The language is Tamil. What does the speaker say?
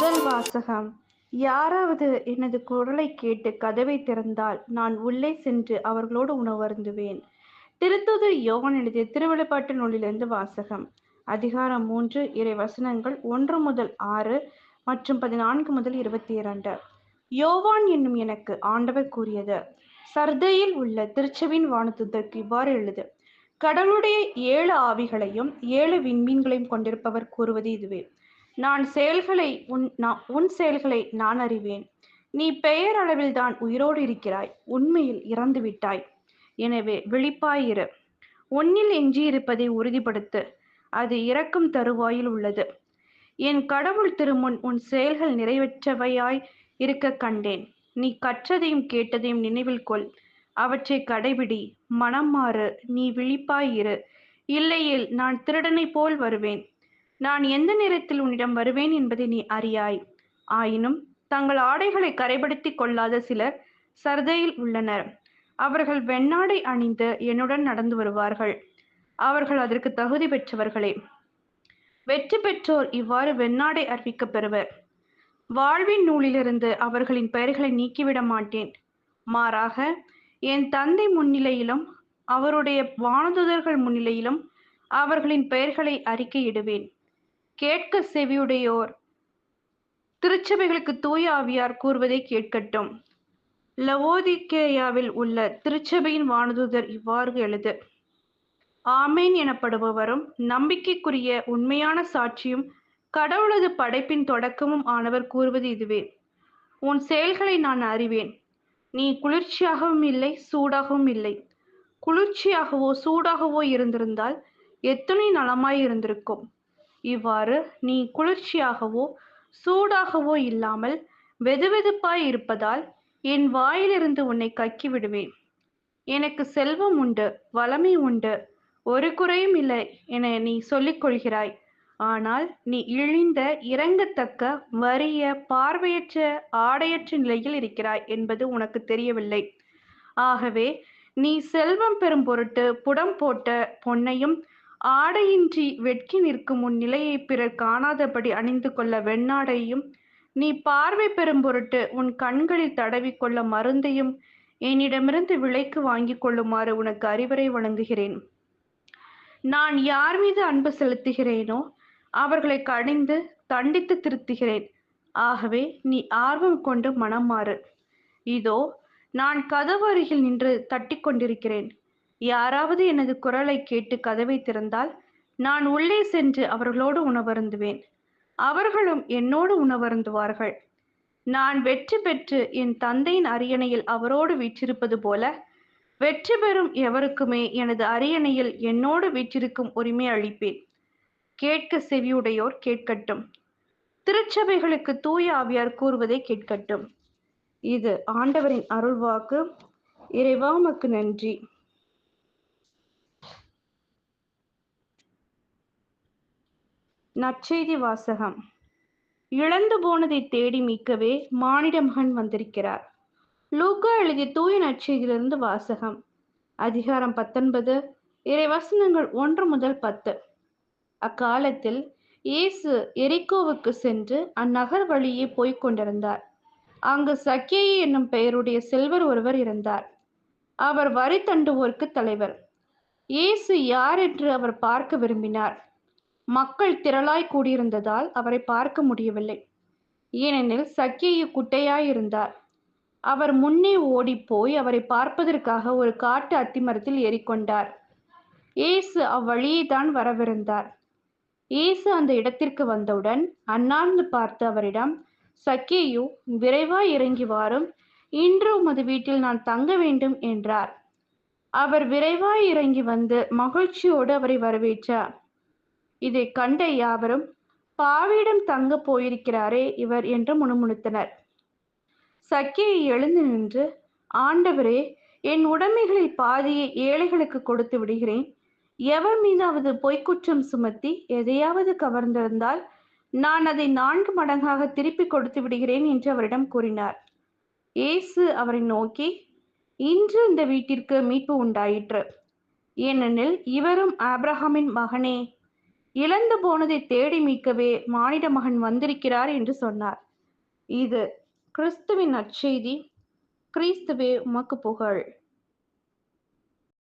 முதல் வாசகம். யாராவது எனது குரலைக் கேட்டு கதவைத் திறந்தால் நான் உள்ளே சென்று அவர்களோடு உணவருந்துவேன். திருத்தூதர் யோவான் எழுதிய திருவெளிப்பாட்டு நூலிலிருந்து வாசகம். அதிகாரம் 3 இறை வசனங்கள் 1 முதல் 6 மற்றும் 14 முதல் 22. யோவான் என்னும் எனக்கு ஆண்டவர் கூறியது: சர்தையில் உள்ள திருச்சபையின் வானதூதருக்கு இவ்வாறு எழுது: கடவுளுடைய 7 ஆவிகளையும் 7 விண்மீன்களையும் கொண்டிருப்பவர் கூறுவது இதுவே: உன் செயல்களை நான் அறிவேன். நீ பெயர் அளவில்தான் உயிரோடு இருக்கிறாய், உண்மையில் இறந்து விட்டாய். எனவே விழிப்பாயிரு, உன்னில் எஞ்சியிருப்பதை உறுதிப்படுத்து, அது இறக்கும் தருவாயில் உள்ளது. என் கடவுள் திருமுன் உன் செயல்கள் நிறைவேற்றவையாய் இருக்க கண்டேன். நீ கற்றதையும் கேட்டதையும் நினைவில் கொள், அவற்றை கடைபிடி, மனம் மாறு, நீ விழிப்பாயிரு. இல்லையேல் நான் திருடனைப் போல் வருவேன். நான் எந்த நேரத்தில் உன்னிடம் வருவேன் என்பதை நீ அறியாய். ஆயினும் தங்கள் ஆடைகளை கரைப்படுத்திக் கொள்ளாத சிலர் சர்தையில் உள்ளனர். அவர்கள் வெண்ணாடை அணிந்து என்னுடன் நடந்து வருவார்கள். அவர்கள் அதற்கு தகுதி பெற்றவர்களே. வெற்றி பெற்றோர் இவ்வாறு வெண்ணாடை அறிவிக்கப் பெறுவர். வாழ்வின் நூலிலிருந்து அவர்களின் பெயர்களை நீக்கிவிட மாட்டேன். மாறாக என் தந்தை முன்னிலையிலும் அவருடைய வானதூதர்கள் முன்னிலையிலும் அவர்களின் பெயர்களை அறிக்கையிடுவேன். கேட்க செவியுடையோர் திருச்சபைகளுக்கு தூய ஆவியார் கூறுவதை கேட்கட்டும். லவோதிக்கேயாவில் உள்ள திருச்சபையின் வானதூதர் இவ்வாறு எழுது: ஆமேன் எனப்படுபவரும் நம்பிக்கைக்குரிய உண்மையான சாட்சியும் கடவுளது படைப்பின் தொடக்கமும் ஆனவர் கூறுவது இதுவே: உன் செயல்களை நான் அறிவேன். நீ குளிர்ச்சியாகவும் இல்லை, சூடாகவும் இல்லை. குளிர்ச்சியாகவோ சூடாகவோ இருந்திருந்தால் எத்தனை நலமாய் இருந்திருக்கும். இவ்வாறு நீ குளிர்ச்சியாகவோ சூடாகவோ இல்லாமல் வெதுவெதுப்பாய் இருப்பதால் என் வாயிலிருந்து உன்னை கக்கி விடுவேன். எனக்கு செல்வம் உண்டு, வளமை உண்டு, ஒரு குறையும் இல்லை என நீ சொல்லிக் கொள்கிறாய். ஆனால் நீ இழிந்த, இரங்கத்தக்க, வறிய, பார்வையற்ற, ஆடையற்ற நிலையில் இருக்கிறாய் என்பது உனக்கு தெரியவில்லை. ஆகவே நீ செல்வம் பெறும் பொருட்டு புடம் போட்ட பொன்னையும் ஆடையின்றி வெட்கி நிற்கும் உன் நிலையை பிறர் காணாதபடி அணிந்து கொள்ள வெண்ணாடையும், நீ பார்வை பெறும் பொருட்டு உன் கண்களில் தடவிக்கொள்ள மருந்தையும் என்னிடமிருந்து விலைக்கு வாங்கிக் கொள்ளுமாறு உனக்கு அறிவுரை வழங்குகிறேன். நான் யார் மீது அன்பு செலுத்துகிறேனோ அவர்களை கடிந்து தண்டித்து திருத்துகிறேன். ஆகவே நீ ஆர்வம் கொண்டு மனம் மாறு. இதோ நான் கதவு அருகில் நின்று தட்டிக் கொண்டிருக்கிறேன். யாராவது எனது குரலை கேட்டு கதவை திறந்தால் நான் உள்ளே சென்று அவர்களோடு உணவருந்துவேன். அவர்களும் என்னோடு உணவருந்துவார்கள். நான் வெற்றி பெற்று என் தந்தையின் அரியணையில் அவரோடு வீற்றிருப்பது போல, வெற்றி பெறும் எவருக்குமே எனது அரியணையில் என்னோடு வீற்றிருக்கும் உரிமை அளிப்பேன். கேட்க செவியுடையோர் கேட்கட்டும். திருச்சபைகளுக்கு தூய ஆவியார் கூறுவதை கேட்கட்டும். இது ஆண்டவரின் அருள்வாக்கு. இறைவா உமக்கு நன்றி. நற்செய்தி வாசகம். இழந்து போனதை தேடி மீட்கவே மானிட மகன் வந்திருக்கிறார். லூக்கா எழுதிய தூய நற்செய்தியிலிருந்து வாசகம். அதிகாரம் 19 இறை வசனங்கள் 1 முதல் 10. அக்காலத்தில் இயேசு எரிகோவுக்கு சென்று அந்நகர் வழியே போய்க் கொண்டிருந்தார். அங்கு சக்கேயு என்னும் பெயருடைய செல்வர் ஒருவர் இருந்தார். அவர் வரி தண்டுவோருக்கு தலைவர். இயேசு யார் என்று அவர் பார்க்க விரும்பினார். மக்கள் திரளாய் கூடியிருந்ததால் அவரை பார்க்க முடியவில்லை. ஏனெனில் சக்கேயு குட்டையாயிருந்தார். அவர் முன்னே ஓடிப்போய் அவரை பார்ப்பதற்காக ஒரு காட்டு அத்திமரத்தில் ஏறிக்கொண்டார். இயேசு அவ்வழியே தான் வரவிருந்தார். இயேசு அந்த இடத்திற்கு வந்தவுடன் அண்ணாந்து பார்த்து அவரிடம், சக்கேயு, விரைவாய் இறங்கி வாரும், இன்று உமது வீட்டில் நான் தங்க வேண்டும் என்றார். அவர் விரைவாய் இறங்கி வந்து மகிழ்ச்சியோடு அவரை வரவேற்றார். இதை கண்ட யாவரும், பாவியிடம் தங்க போயிருக்கிறாரே இவர் என்று முணுமுணுத்தனர். சக்கேயு எழுந்து நின்று, ஆண்டவரே, என் உடைமைகளில் பாதியை ஏழைகளுக்கு கொடுத்து விடுகிறேன். எவர் மீதாவது பொய்க்குற்றம் சுமத்தி எதையாவது கவர்ந்திருந்தால் நான் அதை 4 மடங்காக திருப்பி கொடுத்து விடுகிறேன் என்று அவரிடம் கூறினார். இயேசு அவரை நோக்கி, இன்று இந்த வீட்டிற்கு மீட்பு உண்டாயிற்று. ஏனெனில் இவரும் ஆபிரகாமின் மகனே. இழந்து போனதை தேடி மீட்கவே மானிட மகன் வந்திருக்கிறார் என்று சொன்னார். இது கிறிஸ்துவின் நற்செய்தி. கிறிஸ்துவே உமக்கு புகழ்.